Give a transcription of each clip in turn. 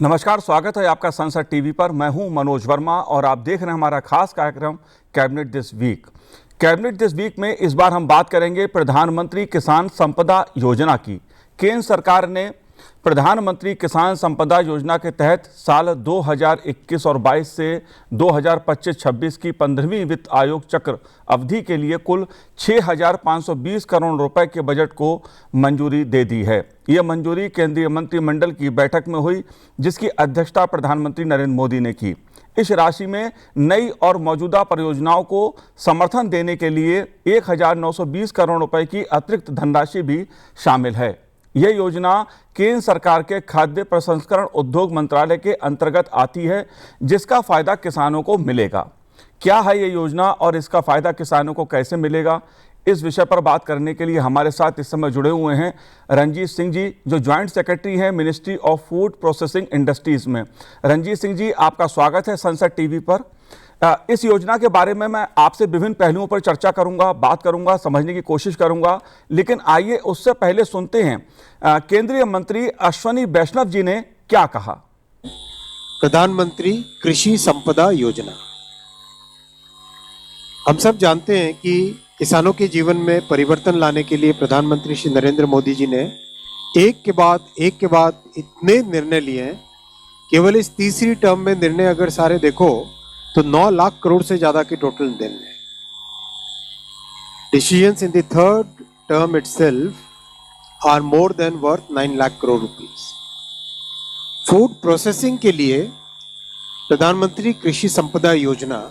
नमस्कार, स्वागत है आपका संसद टीवी पर। मैं हूं मनोज वर्मा और आप देख रहे हैं हमारा खास कार्यक्रम cabinet this week. Cabinet this week में इस बार हम बात करेंगे प्रधानमंत्री किसान संपदा योजना की। केंद्र सरकार ने प्रधानमंत्री किसान संपदा योजना के तहत साल 2021 और 22 से 2025-26 की 15वीं वित्त आयोग चक्र अवधि के लिए कुल 6,520 करोड़ रुपए के बजट को मंजूरी दे दी है। यह मंजूरी केंद्रीय मंत्रिमंडल की बैठक में हुई, जिसकी अध्यक्षता प्रधानमंत्री नरेंद्र मोदी ने की। इस राशि में नई और मौजूदा परियोजनाओं को समर्थन देने के लिए 1,920 करोड़ रुपए की अतिरिक्त धनराशि भी शामिल है। यह योजना केंद्र सरकार के खाद्य प्रसंस्करण उद्योग मंत्रालय के अंतर्गत आती है, जिसका फायदा किसानों को मिलेगा। क्या है ये योजना और इसका फायदा किसानों को कैसे मिलेगा, इस विषय पर बात करने के लिए हमारे साथ इस समय जुड़े हुए हैं रंजीत सिंह जी, जो ज्वाइंट सेक्रेटरी हैं ministry of food processing industries में। रंजीत सिंह जी, आपका स्वागत है संसद टीवी पर। इस योजना के बारे में मैं आपसे विभिन्न पहलुओं पर चर्चा करूंगा, बात करूंगा, समझने की कोशिश करूंगा, लेकिन आइए उससे पहले सुनते हैं केंद्रीय मंत्री अश्विनी वैष्णव जी ने क्या कहा। प्रधानमंत्री कृषि संपदा योजना, हम सब जानते हैं कि किसानों के जीवन में परिवर्तन लाने के लिए प्रधानमंत्री श्री नरेंद्र मोदी जी ने एक के बाद इतने निर्णय लिए हैं। केवल इस तीसरी टर्म में निर्णय अगर सारे देखो तो 9 लाख करोड़ से ज्यादा के टोटल निर्णय। Decisions in the third term itself are more than worth 9 lakh crore rupees. Food processing के लिए प्रधानमंत्री कृषि संपदा योजना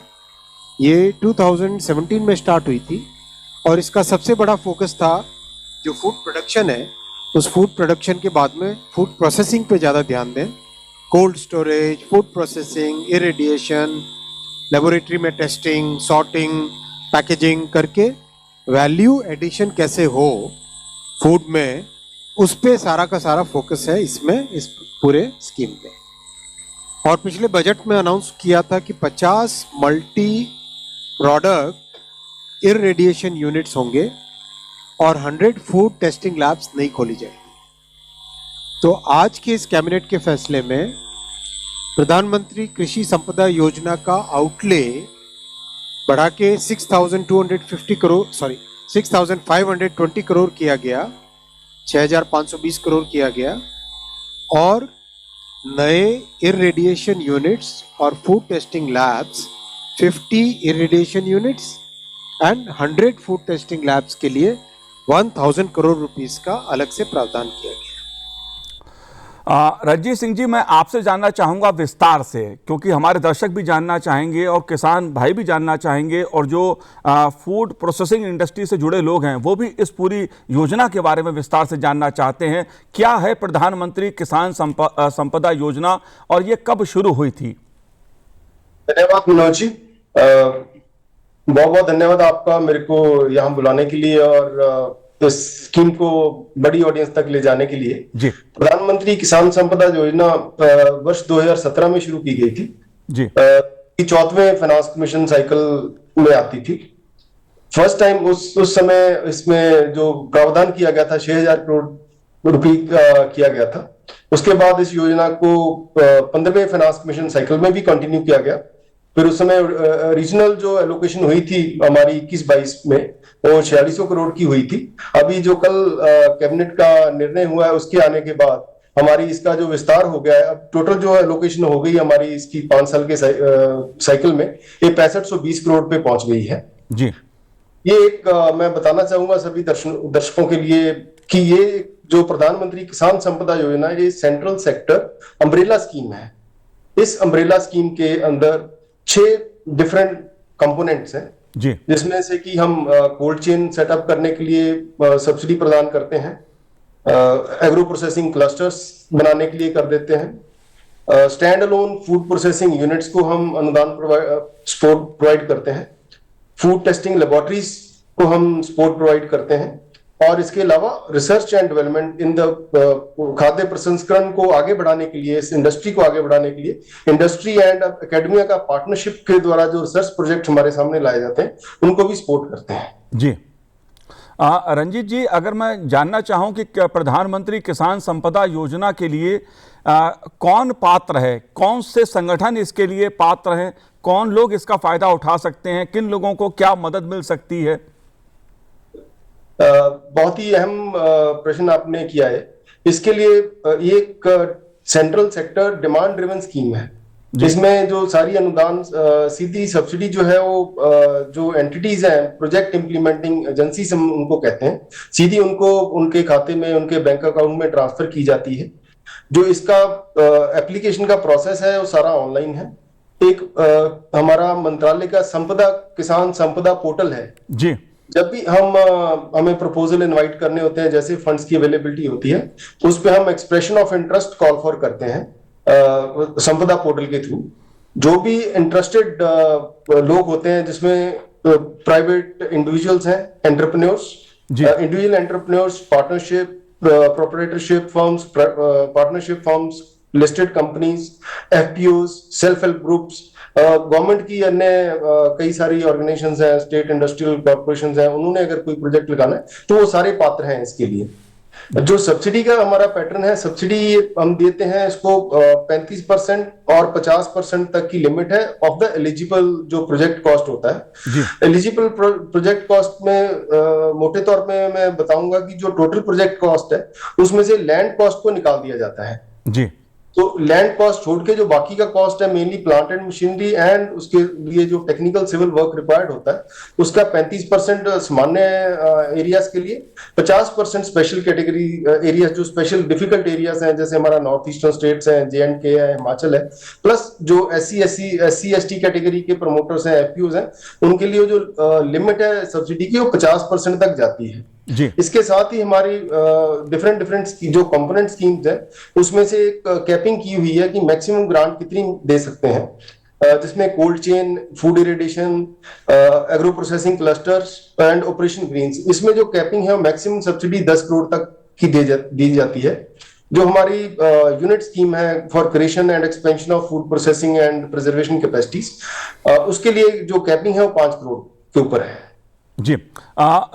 ये 2017 में स्टार्ट हुई थी और इसका सबसे बड़ा फोकस था जो फूड प्रोडक्शन है, उस फूड प्रोडक्शन के बाद में फूड प्रोसेसिंग पे ज़्यादा ध्यान दें। Cold storage, food processing, irradiation, laboratory में टेस्टिंग, सॉर्टिंग, पैकेजिंग करके वैल्यू एडिशन कैसे हो फूड में, उस पे सारा का सारा फोकस है इसमें, इस पूरे स्कीम में। और पिछले बजट में अनाउंस किया था कि 50 मल्टी प्रोडक्ट इरेडिएशन यूनिट्स होंगे और 100 फूड टेस्टिंग लैब्स नहीं खोली जाएगी। तो आज के इस कैबिनेट के फैसले में प्रधानमंत्री कृषि संपदा योजना का आउटले बढ़ा के 6,520 करोड़ किया गया, 6,520 करोड़ किया गया। और नए इरेडिएशन यूनिट्स और food testing labs 50 irradiation units and 100 food testing labs के लिए 1,000 करोड़ रुपीस का अलग से प्रावधान किया गया। रंजीत सिंह जी, मैं आपसे जानना चाहूँगा विस्तार से, क्योंकि हमारे दर्शक भी जानना चाहेंगे और किसान भाई भी जानना चाहेंगे और जो फूड प्रोसेसिंग इंडस्ट्री से जुड़े लोग हैं वो भी इस पूरी योजना के बारे में विस्तार से जानना चाहते हैं। क्या है प्रधानमंत्री किसान संपदा योजना और ये कब शुरू हुई थी? धन्यवाद मनोज जी, बहुत बहुत धन्यवाद आपका मेरे को यहाँ बुलाने के लिए और इस स्कीम को बड़ी ऑडियंस तक ले जाने के लिए। जी, प्रधानमंत्री किसान संपदा योजना वर्ष 2017 में शुरू की गई थी जी। 4वें फाइनेंस कमीशन साइकिल में आती थी। फर्स्ट टाइम उस समय इसमें जो प्रावधान किया गया था 6,000 करोड़ रुपए किया गया था। उसके बाद इस योजना को 15वें फाइनेंस कमीशन साइकिल में भी कंटिन्यू किया गया। फिर उस समय रीजनल जो एलोकेशन हुई थी हमारी 21-22 में वो 4600 करोड़ की हुई थी। अभी जो कल कैबिनेट का निर्णय हुआ है उसके आने के बाद हमारी इसका जो विस्तार हो गया है, अब टोटल जो एलोकेशन हो गई हमारी इसकी 5 साल के साइकिल में ये 6520 करोड़ पे पहुंच गई है जी। ये एक मैं बताना चाहूंगा सभी दर्शकों के लिए कि ये जो प्रधानमंत्री किसान संपदा योजना ये सेंट्रल सेक्टर अम्ब्रेला स्कीम है। इस अम्ब्रेला स्कीम के अंदर 6 डिफरेंट कंपोनेंट्स हैं जी, जिसमें से कि हम कोल्ड चेन सेटअप करने के लिए सब्सिडी प्रदान करते हैं, एग्रो प्रोसेसिंग क्लस्टर्स बनाने के लिए कर देते हैं, stand alone food processing units को हम अनुदान सपोर्ट प्रोवाइड करते हैं, फूड टेस्टिंग लेबोरेटरीज को हम सपोर्ट प्रोवाइड करते हैं और इसके अलावा research and development in the खाद्य प्रसंस्करण को आगे बढ़ाने के लिए, इस इंडस्ट्री को आगे बढ़ाने के लिए इंडस्ट्री एंड एकेडमिया का पार्टनरशिप के द्वारा जो रिसर्च प्रोजेक्ट हमारे सामने लाए जाते हैं उनको भी सपोर्ट करते हैं। जी, रंजीत जी, अगर मैं जानना चाहूं कि प्रधानमंत्री किसान संपदा योजना के लिए कौन पात्र है, कौन से संगठन इसके लिए पात्र हैं, कौन लोग इसका फायदा उठा सकते हैं, किन लोगों को क्या मदद मिल सकती है? बहुत ही अहम प्रश्न आपने किया है। इसके लिए ये एक central sector demand driven scheme है, जिसमें जो सारी अनुदान सीधी सब्सिडी जो है वो जो एंटिटीज हैं, प्रोजेक्ट इंप्लीमेंटिंग एजेंसी हम उनको कहते हैं, सीधी उनको उनके खाते में, उनके बैंक अकाउंट में ट्रांसफर की जाती है। जो इसका एप्लीकेशन का प्रोसेस है वो सारा ऑनलाइन है। एक हमारा मंत्रालय का संपदा किसान संपदा पोर्टल है जी। जब भी हमें प्रपोजल इनवाइट करने होते हैं, जैसे फंड्स की अवेलेबिलिटी होती है, उस पे हम expression of interest call for करते हैं संपदा पोर्टल के थ्रू। जो भी इंटरेस्टेड लोग होते हैं, जिसमें प्राइवेट इंडिविजुअल्स हैं, entrepreneurs, individual entrepreneurs, partnership, proprietorship firms, partnership firms, listed companies, FPOs, self help groups, government की अन्य कई सारी ऑर्गेनाइजेशंस हैं, स्टेट इंडस्ट्रियल कॉर्पोरेशंस हैं, उन्होंने अगर कोई प्रोजेक्ट लगाना है तो वो सारे पात्र हैं इसके लिए। जो सब्सिडी का हमारा पैटर्न है, सब्सिडी हम देते हैं इसको 35% और 50% तक की लिमिट है ऑफ द एलिजिबल जो प्रोजेक्ट कॉस्ट होता है। एलिजिबल प्रोजेक्ट कॉस्ट में मोटे तौर पे मैं बताऊंगा कि जो टोटल प्रोजेक्ट कॉस्ट है उसमें से लैंड कॉस्ट को निकाल दिया जाता है जी। तो लैंड कॉस्ट छोड़ के जो बाकी का कॉस्ट है, mainly plant and machinery and उसके लिए जो टेक्निकल सिविल वर्क रिक्वायर्ड होता है, उसका 35% सामान्य एरियाज के लिए, 50% स्पेशल कैटेगरी एरियाज, जो स्पेशल डिफिकल्ट एरियाज हैं, जैसे हमारा नॉर्थ ईस्टर्न स्टेट्स हैं, J&K है, हिमाचल है, प्लस जो SC/ST कैटेगरी के प्रमोटर्स हैं, एफपीओज हैं, उनके लिए जो लिमिट है सब्सिडी की वो 50% तक जाती है जी। इसके साथ ही हमारी डिफरेंट जो कंपोनेंट स्कीम्स है, उसमें से एक कैपिंग की हुई है कि मैक्सिमम ग्रांट कितनी दे सकते हैं, जिसमें cold chain, food irradiation, agro processing clusters and operation greens, इसमें जो कैपिंग है मैक्सिमम सब्सिडी 10 करोड़ तक की दी जाती है। जो हमारी यूनिट स्कीम है for creation and expansion of food processing and preservation capacities, उसके लिए जो कैपिंग है वो 5 करोड़ के ऊपर है जी।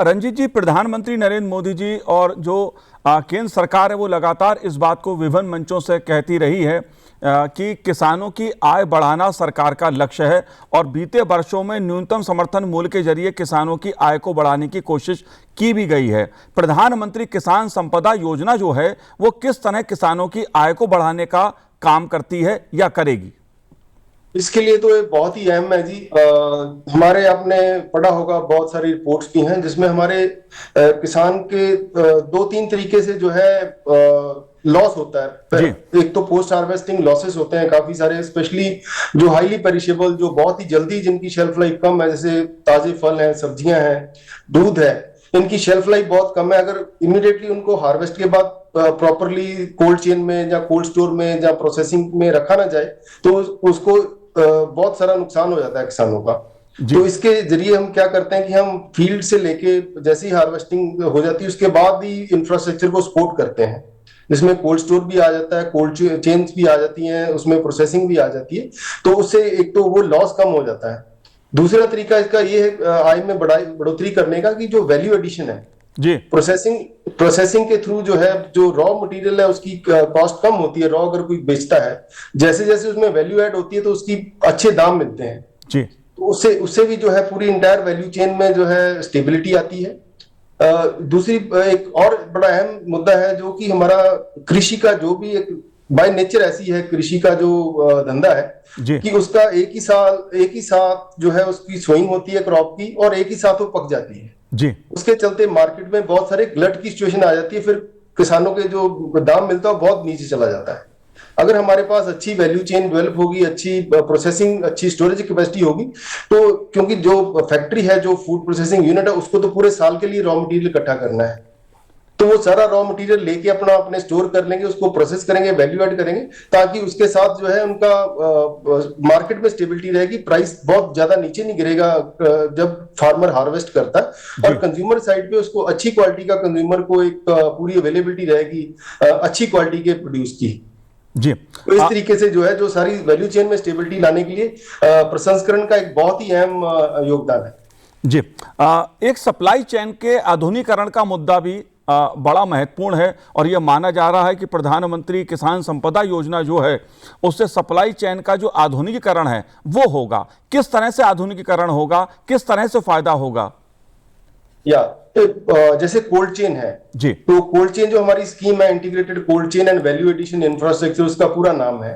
रंजीत जी, प्रधानमंत्री नरेंद्र मोदी जी और जो केंद्र सरकार है वो लगातार इस बात को विभिन्न मंचों से कहती रही है कि किसानों की आय बढ़ाना सरकार का लक्ष्य है और बीते वर्षों में न्यूनतम समर्थन मूल्य के जरिए किसानों की आय को बढ़ाने की कोशिश की भी गई है। प्रधानमंत्री किसान संपदा योजना जो है वो किस तरह किसानों की आय को बढ़ाने का काम करती है या करेगी? इसके लिए तो ये बहुत ही अहम है जी। हमारे आपने पढ़ा होगा, बहुत सारी रिपोर्ट्स भी हैं जिसमें हमारे किसान के 2-3 तरीके से जो है लॉस होता है। एक तो पोस्ट हार्वेस्टिंग लॉसेस होते हैं काफी सारे, स्पेशली जो हाईली पेरिशेबल, जो बहुत ही जल्दी जिनकी शेल्फ लाइफ कम है, जैसे ताजे फल हैं, सब्जियां हैं, दूध है, इनकी शेल्फ लाइफ बहुत कम है। अगर इमीडिएटली उनको हार्वेस्ट के बाद प्रॉपरली कोल्ड चेन में या कोल्ड स्टोर में या प्रोसेसिंग में रखा ना जाए तो उसको बहुत सारा नुकसान हो जाता है किसानों का। तो इसके जरिए हम क्या करते हैं कि हम फील्ड से लेके जैसे ही हार्वेस्टिंग हो जाती है उसके बाद ही इंफ्रास्ट्रक्चर को सपोर्ट करते हैं, जिसमें कोल्ड स्टोर भी आ जाता है, कोल्ड चेन्स भी आ जाती हैं, उसमें प्रोसेसिंग भी आ जाती है। तो उससे एक तो वो लॉस कम हो जाता है। दूसरा तरीका इसका ये है आय में बढ़ोतरी करने का कि जो वैल्यू एडिशन है जी, प्रोसेसिंग के थ्रू जो है, जो रॉ मटेरियल है उसकी कॉस्ट कम होती है। रॉ अगर कोई बेचता है, जैसे जैसे उसमें वैल्यू ऐड होती है तो उसकी अच्छे दाम मिलते हैं जी। तो उससे भी जो है पूरी इंटायर वैल्यू चेन में जो है स्टेबिलिटी आती है। दूसरी एक और बड़ा अहम मुद्दा है जो कि हमारा कृषि का जो भी एक बाय नेचर ऐसी है कृषि का जो धंधा है कि उसका एक ही साथ जो है उसकी सोइंग होती है क्रॉप की और एक ही साथ वो पक जाती है जी। उसके चलते मार्केट में बहुत सारे ग्लट की सिचुएशन आ जाती है, फिर किसानों के जो दाम मिलता है बहुत नीचे चला जाता है। अगर हमारे पास अच्छी वैल्यू चेन डेवलप होगी, अच्छी प्रोसेसिंग, अच्छी स्टोरेज कैपेसिटी होगी, तो क्योंकि जो फैक्ट्री है, जो फूड प्रोसेसिंग यूनिट है, उसको तो पूरे साल के लिए रॉ मटेरियल इकट्ठा करना है, तो वो सारा रॉ मटेरियल लेके अपने स्टोर कर लेंगे, उसको प्रोसेस करेंगे, वैल्यू ऐड करेंगे, ताकि उसके साथ जो है उनका मार्केट में स्टेबिलिटी रहेगी, प्राइस बहुत ज्यादा नीचे नहीं गिरेगा जब फार्मर हार्वेस्ट करता है। और कंज्यूमर साइड पे उसको अच्छी क्वालिटी का, कंज्यूमर को एक पूरी अवेलेबिलिटी रहेगी अच्छी क्वालिटी के प्रोड्यूस की जी। तो इस तरीके से जो है, जो सारी वैल्यू चेन में स्टेबिलिटी लाने के लिए प्रसंस्करण का एक बहुत ही अहम योगदान है जी, एक सप्लाई चेन के आधुनिकीकरण का मुद्दा भी बड़ा महत्वपूर्ण है और यह माना जा रहा है कि प्रधानमंत्री किसान संपदा योजना जो है उससे सप्लाई चेन का जो आधुनिकीकरण है वो होगा। किस तरह से आधुनिकीकरण होगा, किस तरह से फायदा होगा? जैसे कोल्ड चेन है जी, तो कोल्ड चेन जो हमारी स्कीम है integrated cold chain and value addition infrastructure, उसका पूरा नाम है।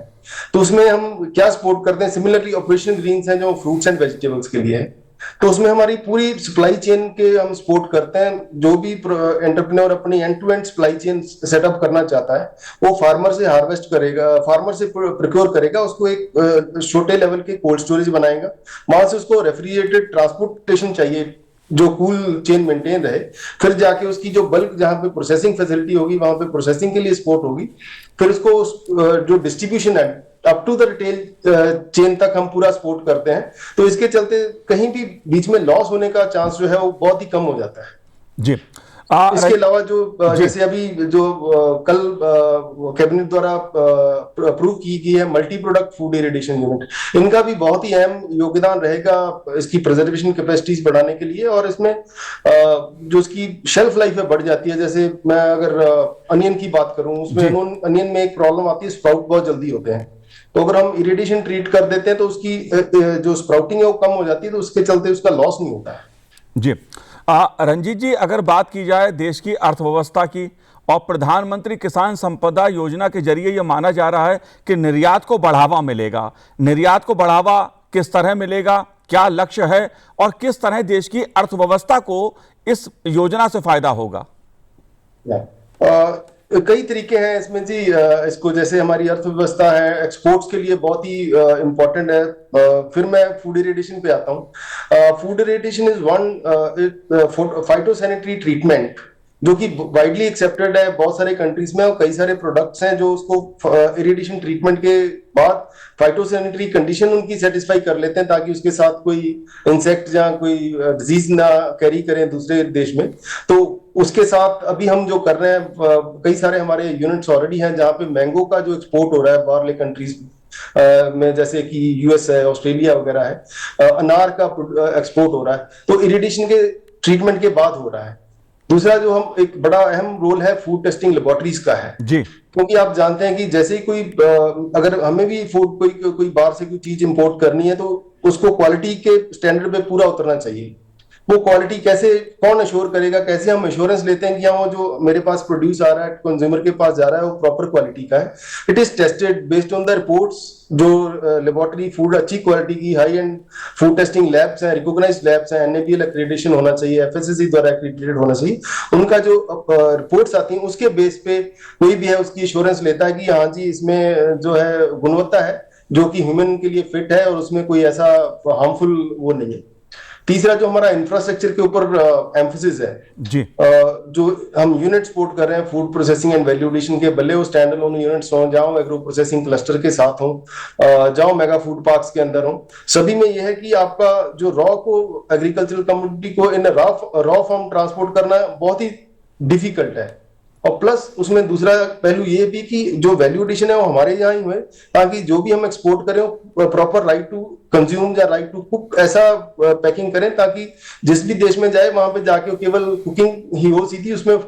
तो उसमें हम क्या सपोर्ट करते हैं, सिमिलरली ऑपरेशन ग्रीन्स है जो फ्रूट्स एंड वेजिटेबल्स के लिए है, तो उसमें हमारी पूरी सप्लाई चेन के हम सपोर्ट करते हैं। जो भी एंटरप्रेन्योर अपनी end to end supply chain setup करना चाहता है वो फार्मर से हार्वेस्ट करेगा, फार्मर से प्रोक्योर करेगा, उसको एक छोटे लेवल के कोल्ड स्टोरेज बनाएगा, वहां से उसको रेफ्रिजरेटेड ट्रांसपोर्टेशन चाहिए जो कूल चेन मेंटेन रहे, फिर जाके उसकी जो बल्क जहां पे प्रोसेसिंग फैसिलिटी होगी वहां पे प्रोसेसिंग के लिए सपोर्ट होगी, फिर उसको जो डिस्ट्रीब्यूशन है up to the retail chain तक हम पूरा सपोर्ट करते हैं। तो इसके चलते कहीं भी बीच में लॉस होने का चांस जो है वो बहुत ही कम हो जाता है। जी। इसके अलावा जो जैसे अभी जो कल कैबिनेट द्वारा अप्रूव की गई है multi product food irradiation unit, इनका भी बहुत ही अहम योगदान रहेगा इसकी प्रिजर्वेशन कैपेसिटीज बढ़ाने के लिए, और इसमें जो इसकी शेल्फ लाइफ है बढ़ जाती है। जैसे मैं अगर अनियन की बात करूं, उसमें अनियन में एक प्रॉब्लम आती है, स्प्राउट बहुत जल्दी होते हैं, तो अगर हम इरिडेशन ट्रीट कर देते हैं तो उसकी जो स्प्राउटिंग है वो कम हो जाती है, तो उसके चलते उसका लॉस नहीं होता है। जी, रंजीत जी, अगर बात की जाए देश की अर्थव्यवस्था की और प्रधानमंत्री किसान संपदा योजना के जरिए यह माना जा रहा है कि निर्यात को बढ़ावा मिलेगा, निर्यात को बढ़ावा किस तरह मिलेगा, क्या लक्ष्य है और किस तरह देश की अर्थव्यवस्था को इस योजना से फायदा होगा? कई तरीके हैं इसमें जी। इसको जैसे हमारी अर्थव्यवस्था है एक्सपोर्ट्स के लिए बहुत ही इंपॉर्टेंट है। फिर मैं फूड इरिडेशन पे आता हूँ। Food irradiation is one phytosanitary treatment जो कि वाइडली एक्सेप्टेड है बहुत सारे कंट्रीज में, और कई सारे प्रोडक्ट्स हैं जो उसको इरिडेशन ट्रीटमेंट के बाद फाइटोसैनिटरी कंडीशन उनकी सेटिस्फाई कर लेते हैं ताकि उसके साथ कोई इंसेक्ट या कोई डिजीज ना कैरी करें दूसरे देश में। तो उसके साथ अभी हम जो कर रहे हैं, कई सारे हमारे यूनिट्स ऑलरेडी हैं जहां पे मैंगो का जो एक्सपोर्ट हो रहा है बाहरले कंट्रीज में, जैसे कि यूएस है, ऑस्ट्रेलिया वगैरह है, अनार का एक्सपोर्ट हो रहा है, तो इरिडेशन के ट्रीटमेंट के बाद हो रहा है। दूसरा जो हम एक बड़ा अहम रोल है फूड टेस्टिंग लेबोरेटरीज का है जी, क्योंकि आप जानते हैं कि जैसे ही कोई अगर हमें भी फूड कोई बाहर से कोई चीज इंपोर्ट करनी है तो उसको क्वालिटी के स्टैंडर्ड पे पूरा उतरना चाहिए। वो क्वालिटी कैसे कौन अश्योर करेगा, कैसे हम एश्योरेंस लेते हैं कि हाँ वो जो मेरे पास प्रोड्यूस आ रहा है कंज्यूमर के पास जा रहा है वो प्रॉपर क्वालिटी का है। It is tested based on the reports. जो लेबोरेटरी फूड अच्छी क्वालिटी की high and food testing labs हैं, रिकॉग्नाइज्ड लैब्स हैं, एनएबीएल एक्रेडिटेशन होना चाहिए, एफएसएससी द्वारा एक्रेडिटेड होना चाहिए, उनका जो रिपोर्ट्स आती हैं उसके बेस पे कोई भी है उसकी एश्योरेंस लेता है कि हाँ जी इसमें जो है गुणवत्ता है जो कि ह्यूमन के लिए फिट है और उसमें कोई ऐसा हार्मफुल वो नहीं है। तीसरा जो हमारा इंफ्रास्ट्रक्चर के ऊपर एम्फोसिस है जी, जो हम यूनिट सपोर्ट कर रहे हैं food processing and value addition के, भले वो स्टैंड अलोन यूनिट्स हो, जाओ एग्रो प्रोसेसिंग क्लस्टर के साथ हो, जाओ मेगा फूड पार्क्स के अंदर हो, सभी में यह है कि आपका जो रॉ को एग्रीकल्चरल कम्युनिटी को इन रॉ फॉर्म ट्रांसपोर्ट करना बहुत ही डिफिकल्ट है। और प्लस उसमें दूसरा पहलू ये भी कि जो वैल्यू एडिशन है वो हमारे यहाँ ही हुए ताकि जो भी हम एक्सपोर्ट करें प्रॉपर राइट टू कंज्यूम या राइट टू कुक ऐसा पैकिंग करें ताकि जिस भी देश में जाए वहां पे जाके केवल कुकिंग ही हो सीधी, उसमें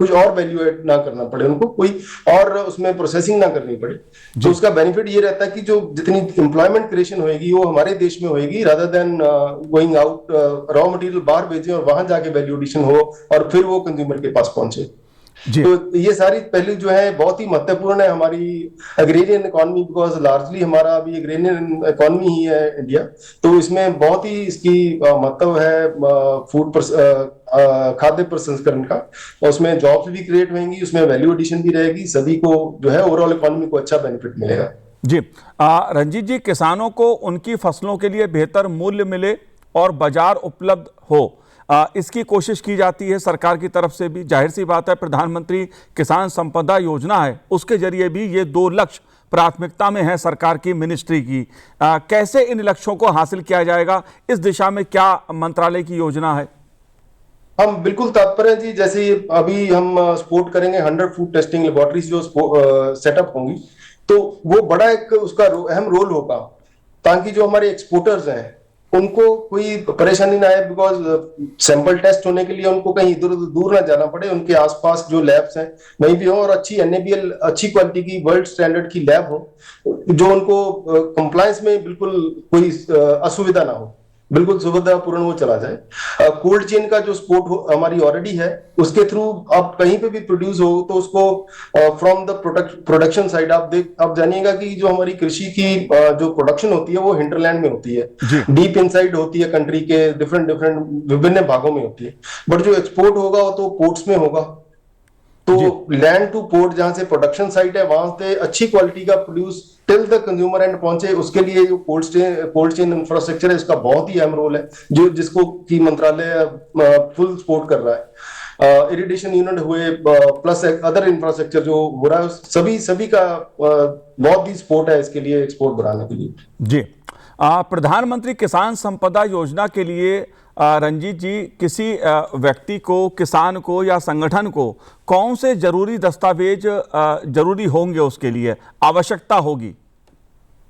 कुछ और वैल्यू एड ना करना पड़े, उनको कोई और उसमें प्रोसेसिंग ना करनी पड़े। तो उसका बेनिफिट ये रहता है कि जो जितनी एम्प्लॉयमेंट क्रिएशन होगी वो हमारे देश में होगी rather than going out raw material बाहर भेजें और वहां जाके वैल्यू एडिशन हो और फिर वो कंज्यूमर के पास पहुंचे। तो ये सारी पहलू जो है बहुत ही महत्वपूर्ण है हमारी एग्रेरियन इकोनॉमी, बिकॉज लार्जली हमारा अभी एग्रेरियन इकोनॉमी ही है इंडिया, तो इसमें बहुत ही इसकी महत्व है फूड खाद्य प्रसंस्करण का, और उसमें जॉब्स भी क्रिएट होंगी, उसमें वैल्यू एडिशन भी रहेगी, सभी को जो है ओवरऑल इकोनॉमी को अच्छा बेनिफिट मिलेगा। जी, रंजीत जी, किसानों को उनकी फसलों के लिए बेहतर मूल्य मिले और बाजार उपलब्ध हो, इसकी कोशिश की जाती है सरकार की तरफ से भी। जाहिर सी बात है प्रधानमंत्री किसान संपदा योजना है उसके जरिए भी ये दो लक्ष्य प्राथमिकता में है सरकार की मिनिस्ट्री की। कैसे इन लक्ष्यों को हासिल किया जाएगा, इस दिशा में क्या मंत्रालय की योजना है? हम बिल्कुल तत्पर हैं जी। जैसे अभी हम सपोर्ट करेंगे 100 फूड टेस्टिंग लेबोरेटरीज जो सेटअप होंगी, तो वो बड़ा एक उसका अहम रोल होगा ताकि जो हमारे एक्सपोर्टर्स हैं उनको कोई परेशानी ना आए, बिकॉज सैंपल टेस्ट होने के लिए उनको कहीं इधर दूर ना जाना पड़े, उनके आसपास जो लैब्स हैं वहीं भी हो, और अच्छी NABL अच्छी क्वालिटी की वर्ल्ड स्टैंडर्ड की लैब हो, जो उनको कंप्लायंस में बिल्कुल कोई असुविधा ना हो, बिल्कुल सुविधापूर्ण वो चला जाए। कोल्ड चेन का जो सपोर्ट हमारी ऑलरेडी है, उसके थ्रू आप कहीं पे भी प्रोड्यूस हो तो उसको फ्रॉम द प्रोडक्शन साइड आप जानिएगा कि जो हमारी कृषि की जो प्रोडक्शन होती है वो हिंटरलैंड में होती है, जी। डीप इनसाइड होती है, कंट्री के डिफरेंट विभिन्न भागों में होती है, बट जो एक्सपोर्ट होगा वो तो पोर्ट्स में होगा। तो लैंड टू पोर्ट जहां से प्रोडक्शन साइट है वहां से अच्छी क्वालिटी का produce till the consumer and पहुंचे, उसके लिए जो कोल्ड चेन इंफ्रास्ट्रक्चर है इसका बहुत ही अहम रोल है, जो जिसको की मंत्रालय फुल सपोर्ट कर रहा है। इरिगेशन यूनिट हुए प्लस अदर इंफ्रास्ट्रक्चर जो हो रहा है, सभी का बहुत ही सपोर्ट है इसके लिए, एक्सपोर्ट बढ़ाने के लिए। जी। प्रधानमंत्री किसान संपदा योजना के लिए रंजीत जी, किसी व्यक्ति को, किसान को या संगठन को कौन से जरूरी दस्तावेज जरूरी होंगे, उसके लिए आवश्यकता होगी?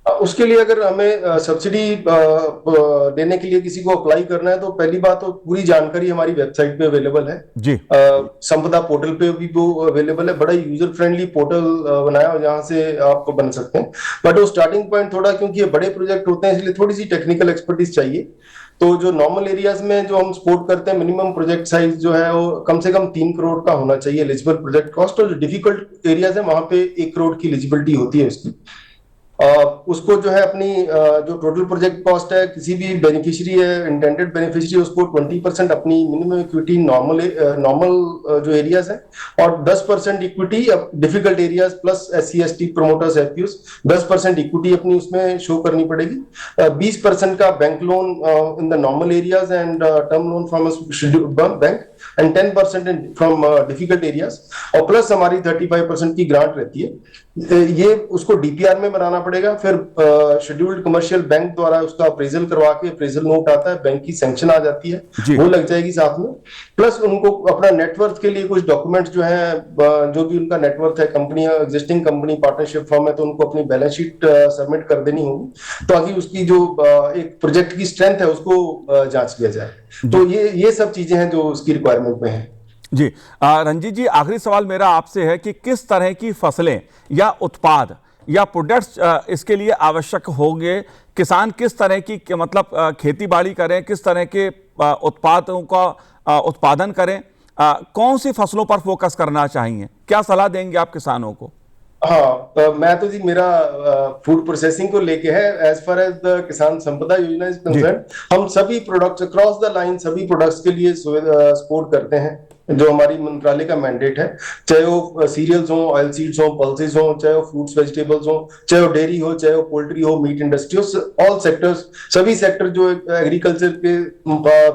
उसके लिए अगर हमें सब्सिडी देने के लिए किसी को अप्लाई करना है तो पहली बात तो पूरी जानकारी हमारी वेबसाइट पे अवेलेबल है जी। संपदा पोर्टल पे भी वो अवेलेबल है, बड़ा यूजर फ्रेंडली पोर्टल बनाया हो जहां से आप बन सकते हैं। बट वो स्टार्टिंग पॉइंट थोड़ा, क्योंकि ये बड़े प्रोजेक्ट होते हैं इसलिए थोड़ी सी टेक्निकल एक्सपर्टीज चाहिए। तो जो नॉर्मल एरियाज में जो हम सपोर्ट करते हैं, मिनिमम प्रोजेक्ट साइज जो है वो कम से कम 3 करोड़ का होना चाहिए एलिजिबल प्रोजेक्ट कॉस्ट, और जो डिफिकल्ट एरियाज है वहां पे 1 करोड़ की एलिजिबिलिटी होती है उसकी। उसको जो है अपनी जो टोटल प्रोजेक्ट कॉस्ट है, किसी भी बेनिफिशियरी है, इंटेंडेड बेनिफिशियरी, उसको 20% अपनी मिनिमम इक्विटी नॉर्मल जो एरियाज है, और 10% equity difficult areas plus SC ST promoters FPOs 10% equity अपनी उसमें शो करनी पड़ेगी। 20% का bank loan in the normal areas and term loan from scheduled bank, and 10% from difficult areas, और प्लस हमारी 35% की ग्रांट रहती है। ये उसको DPR में बनाना पड़ेगा, फिर शेड्यूल्ड कमर्शियल बैंक द्वारा उसका अप्रेजल करवा के, अप्रेजल नोट आता है, बैंक की सैंक्शन आ जाती है, वो लग जाएगी साथ में। प्लस उनको अपना नेटवर्थ के लिए कुछ डॉक्यूमेंट्स जो है, जो भी उनका नेटवर्थ है, company existing company partnership form है तो उनको अपनी बैलेंस शीट सबमिट कर देनी होगी, ताकि उसकी जो एक प्रोजेक्ट की स्ट्रेंथ है उसको जांच लिया जाए। तो ये सब चीजें हैं जो उसकी रिक्वायरमेंट में है। जी। रंजीत जी, आखिरी सवाल मेरा आपसे है कि किस तरह की फसलें या उत्पाद या प्रोडक्ट्स इसके लिए आवश्यक होंगे? किसान किस तरह की मतलब खेती बाड़ी करें, किस तरह के उत्पादों का उत्पादन करें, कौन सी फसलों पर फोकस करना चाहिए? क्या सलाह देंगे आप किसानों को? हाँ, मैं तो जी, मेरा फूड प्रोसेसिंग को लेके है। एज फार एज द किसान संपदा योजना इज कंसर्न, हम सभी प्रोडक्ट्स अक्रॉस द लाइन, सभी प्रोडक्ट्स के लिए सपोर्ट करते हैं, जो हमारी मंत्रालय का मैंडेट है, चाहे वो सीरियल्स हो, ऑयल सीड्स हो, पल्सेस हो, चाहे वो फ्रूट्स वेजिटेबल्स हो, चाहे वो डेयरी हो, चाहे वो पोल्ट्री हो, मीट इंडस्ट्री हो, ऑल सेक्टर्स, सभी सेक्टर जो एग्रीकल्चर के,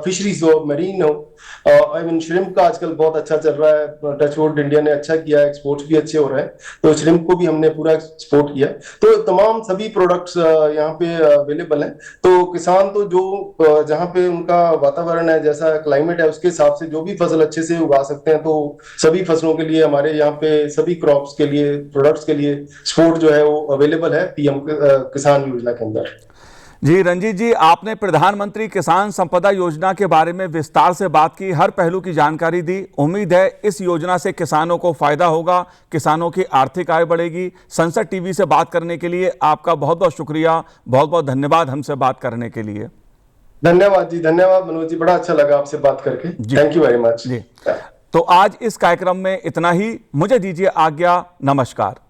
फिशरीज हो, मरीन हो, आई मीन श्रिम्प का आजकल बहुत अच्छा चल रहा है, टचवुड इंडिया ने अच्छा किया, एक्सपोर्ट्स भी अच्छे हो रहे हैं, तो श्रिम्प को भी हमने पूरा सपोर्ट किया। तो तमाम सभी प्रोडक्ट्स यहाँ पे अवेलेबल हैं। तो किसान तो जो जहाँ पे उनका वातावरण है, जैसा क्लाइमेट है, उसके हिसाब से जो भी फसल अच्छे से उगा सकते हैं, तो सभी फसलों के लिए हमारे यहाँ पे सभी क्रॉप्स के लिए, प्रोडक्ट्स के लिए सपोर्ट जो है वो अवेलेबल है PM किसान योजना के अंदर। जी रंजीत जी, आपने प्रधानमंत्री किसान संपदा योजना के बारे में विस्तार से बात की, हर पहलू की जानकारी दी। उम्मीद है इस योजना से किसानों को फायदा होगा, किसानों की आर्थिक आय बढ़ेगी। संसद टीवी से बात करने के लिए आपका बहुत बहुत शुक्रिया, बहुत बहुत धन्यवाद हमसे बात करने के लिए। धन्यवाद जी, धन्यवाद मनोज जी, बड़ा अच्छा लगा आपसे बात करके। थैंक यू वेरी मच जी। तो आज इस कार्यक्रम में इतना ही, मुझे दीजिए आज्ञा, नमस्कार।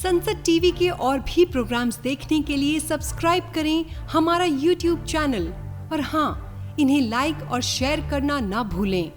संसद टीवी के और भी प्रोग्राम्स देखने के लिए सब्सक्राइब करें हमारा YouTube चैनल, और हाँ, इन्हें लाइक और शेयर करना ना भूलें।